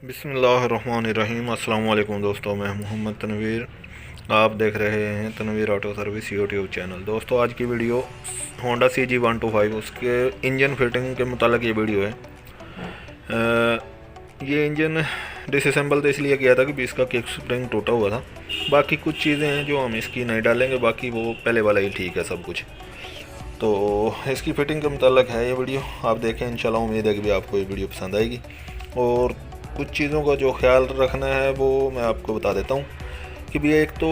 बिस्मिल्लाहिर्रहमानिर्रहीम। अस्सलाम वालेकुम दोस्तों, मैं मोहम्मद तनवीर। आप देख रहे हैं Tanveer auto service YouTube channel. दोस्तों, आज की वीडियो होंडा CG125 उसके इंजन फिटिंग के मुतालिक ये वीडियो है। ये इंजन डिसअसेंबल तो इसलिए किया था कि इसका किक स्प्रिंग टूटा हुआ था। बाकी कुछ चीज़ें हैं जो हम इसकी नहीं डालेंगे, बाकी वो पहले वाला ही ठीक है सब कुछ। तो इसकी फ़िटिंग के मुतालिक है ये वीडियो, आप देखें। इंशाल्लाह उम्मीद है कि भी आपको ये वीडियो पसंद आएगी। और कुछ चीज़ों का जो ख्याल रखना है वो मैं आपको बता देता हूँ कि भी एक तो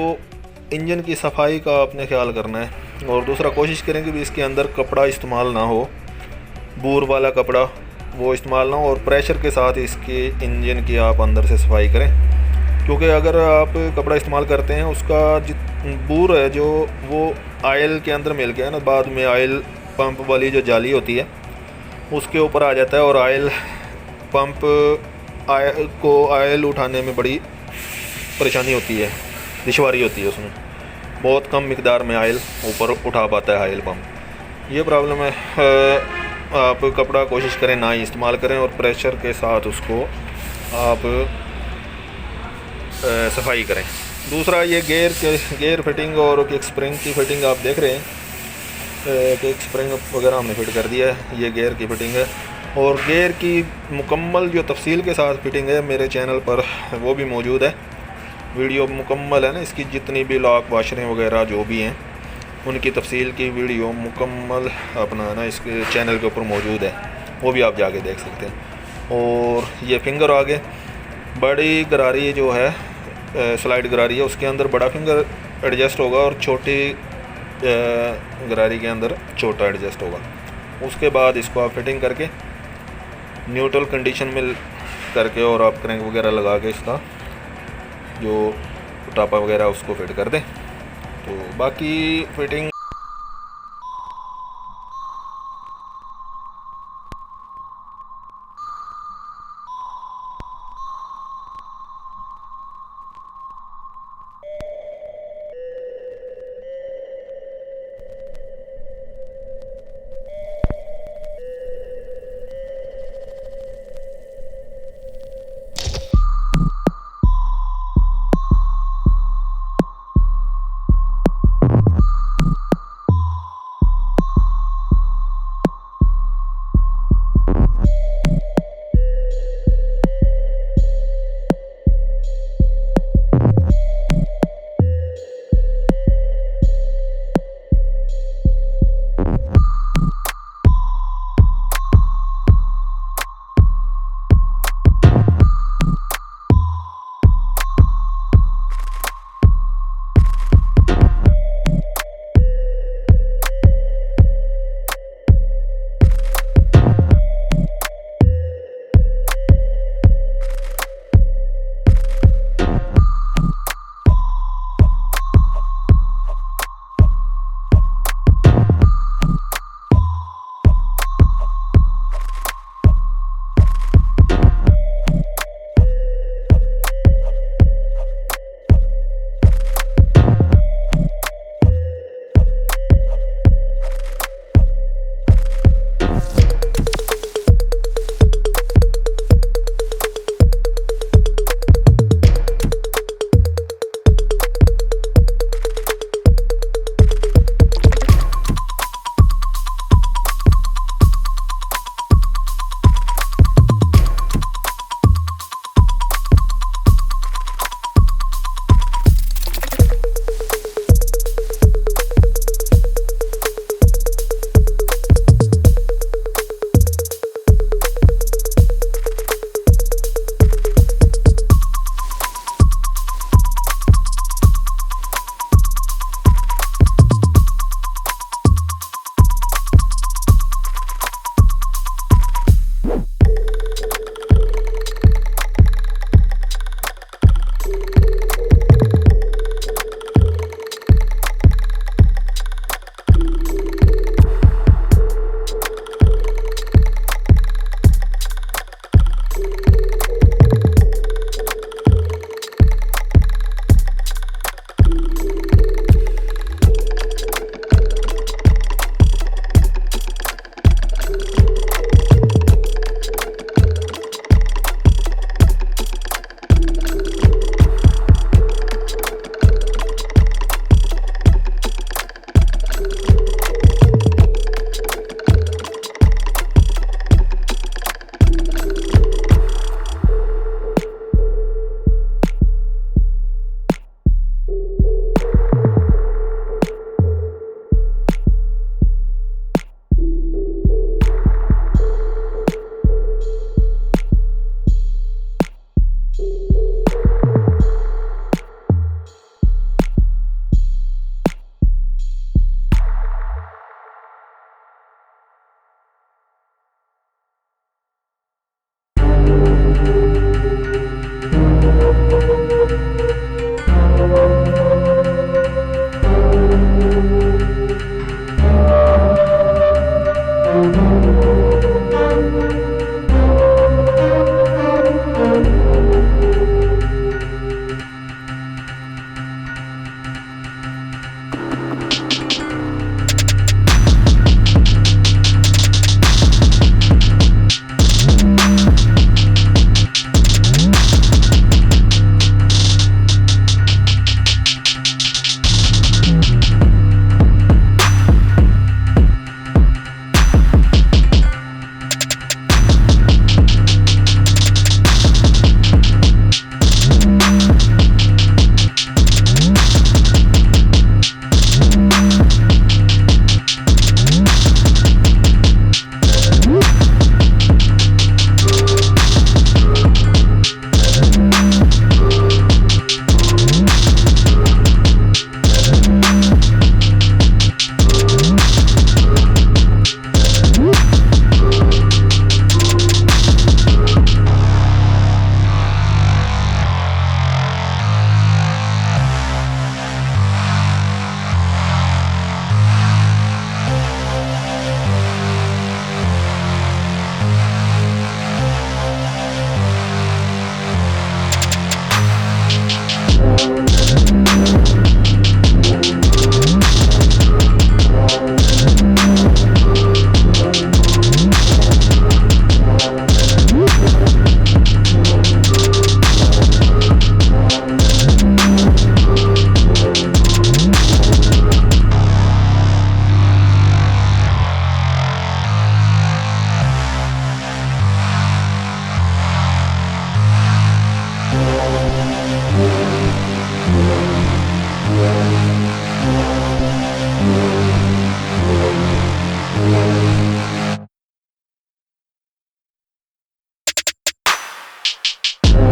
इंजन की सफाई का आपने ख्याल करना है, और दूसरा कोशिश करें कि भी इसके अंदर कपड़ा इस्तेमाल ना हो, बूर वाला कपड़ा वो इस्तेमाल ना हो, और प्रेशर के साथ इसके इंजन की आप अंदर से सफाई करें। क्योंकि अगर आप कपड़ा इस्तेमाल करते हैं उसका बूर है जो वो आयल के अंदर मिल गया ना, बाद में आयल पंप वाली जो जाली होती है उसके ऊपर आ जाता है, और आयल पंप आयल उठाने में बड़ी परेशानी होती है, दुश्वारी होती है। उसमें बहुत कम मिकदार में आयल ऊपर उठा पाता है आयल पंप, ये प्रॉब्लम है। आप कपड़ा कोशिश करें ना ही इस्तेमाल करें, और प्रेशर के साथ उसको आप सफाई करें। दूसरा, ये गेयर फिटिंग और किक स्प्रिंग की फ़िटिंग आप देख रहे हैं। किक स्प्रिंग वगैरह हमने फिट कर दिया है, ये गेयर की फ़िटिंग है। और गेयर की मुकम्मल जो तफसील के साथ फ़िटिंग है मेरे चैनल पर वो भी मौजूद है। वीडियो मुकम्मल है ना, इसकी जितनी भी लॉक वाशरें वगैरह जो भी हैं उनकी तफसील की वीडियो मुकम्मल अपना ना इसके चैनल के ऊपर मौजूद है, वो भी आप जाके देख सकते हैं। और ये फिंगर आगे बड़ी गरारी जो है, स्लाइड गरारी है, उसके अंदर बड़ा फिंगर एडजस्ट होगा और छोटी गरारी के अंदर छोटा एडजस्ट होगा। उसके बाद इसको आप फिटिंग करके न्यूट्रल कंडीशन में करके और आप क्रैंक वगैरह लगा के इसका जो टापा वगैरह उसको फिट कर दें। तो बाकी फिटिंग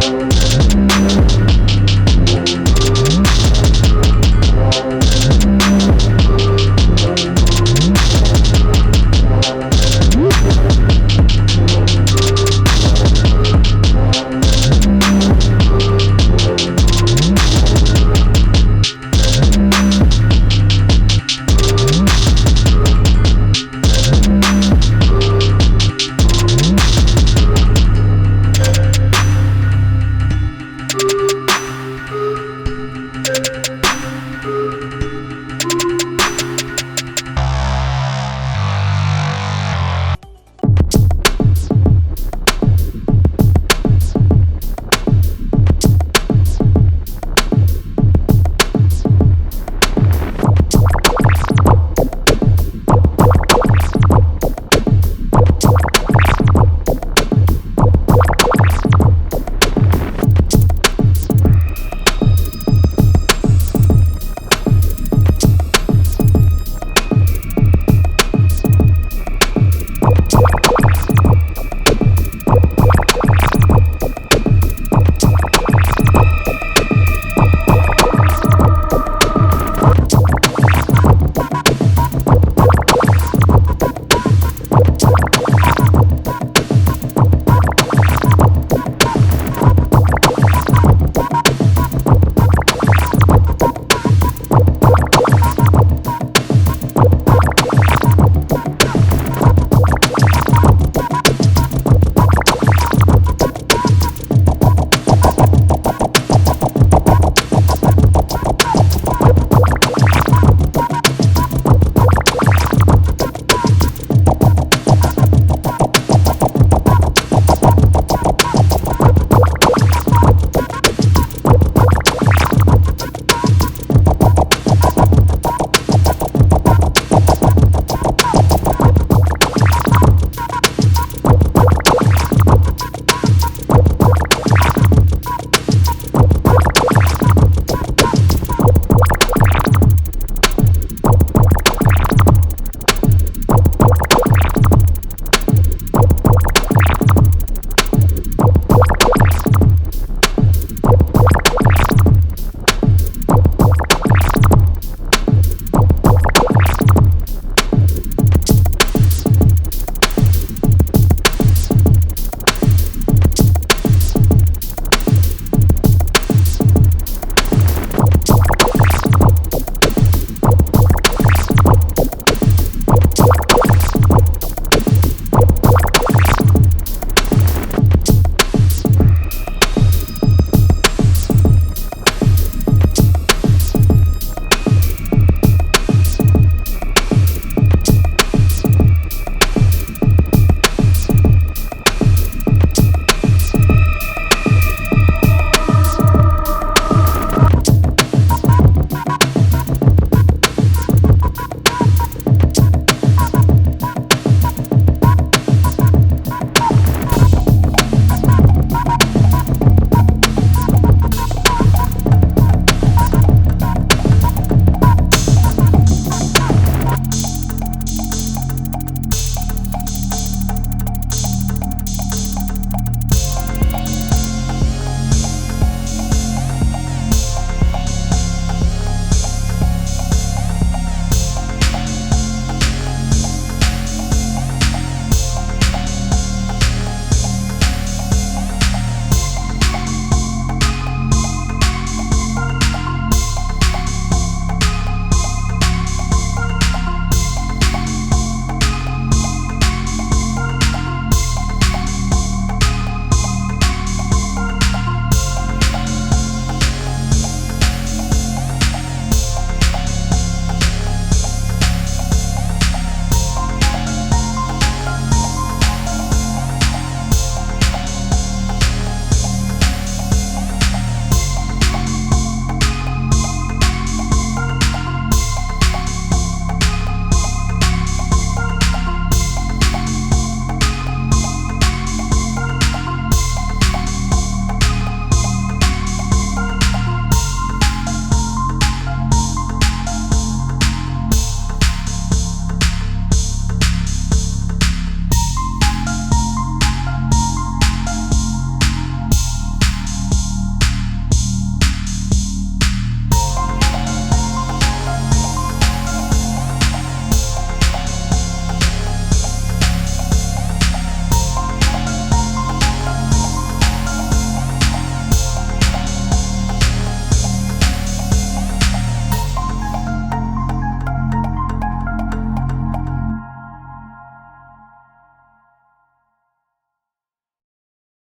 है।